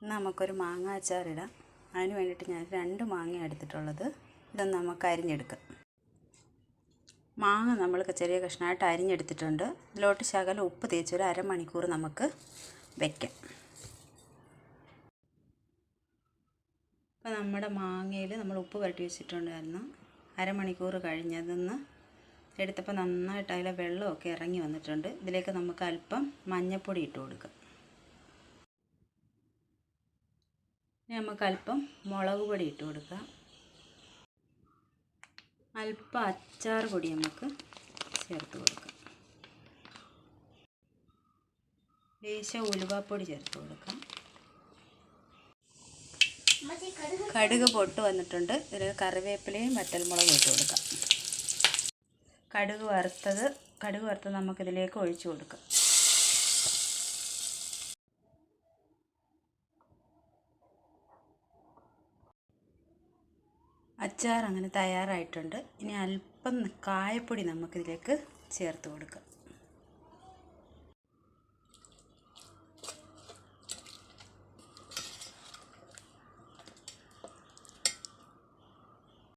നമുക്കൊരു മാങ്ങ അച്ചാറിടാം. അതിന് വേണ്ടിയിട്ട് ഞാൻ 2 മാങ്ങ എടുത്തിട്ടുള്ളത്. ഇതൊന്ന് നമുക്ക് അരിഞ്ഞെടുക്കാം. മാങ്ങ നമ്മൾ ചെറിയ കഷ്ണമായിട്ട് അരിഞ്ഞെടുത്തിട്ടുണ്ട്. ഇതിലോട്ട് ശകലം ഉപ്പ് തേച്ച് ഒരു അരമണിക്കൂർ നമുക്ക് വയ്ക്കാം. അപ്പോൾ നമ്മുടെ മാങ്ങയിൽ നമ്മൾ ഉപ്പ് പുരട്ടി വെച്ചിട്ടുണ്ടായിരുന്നു. അരമണിക്കൂർ കഴിഞ്ഞതൊന്ന് എടുത്തപ്പോൾ നന്നായിട്ട് അതിലെ വെള്ളമൊക്കെ ഇറങ്ങി വന്നിട്ടുണ്ട്. ഇതിലേക്ക് നമുക്ക് അല്പം മഞ്ഞൾപ്പൊടി ഇട്ട് കൊടുക്കാം. നമുക്ക് അല്പം മുളക് പൊടി ഇട്ട് കൊടുക്കാം. അല്പം അച്ചാർ പൊടി നമുക്ക് ചേർത്ത് കൊടുക്കാം. ലേശം ഉലുവാപ്പൊടി ചേർത്ത് കൊടുക്കാം. കടുക് പൊട്ട് വന്നിട്ടുണ്ട്. ഇതിൽ കറിവേപ്പിലയും വറ്റൽമുളകും ഇട്ട് കൊടുക്കാം. കടുക് വറുത്തത് നമുക്കിതിലേക്ക് ഒഴിച്ചു കൊടുക്കാം. അച്ചാർ അങ്ങനെ തയ്യാറായിട്ടുണ്ട്. ഇനി അല്പം കായപ്പൊടി നമുക്കിതിലേക്ക് ചേർത്ത് കൊടുക്കാം.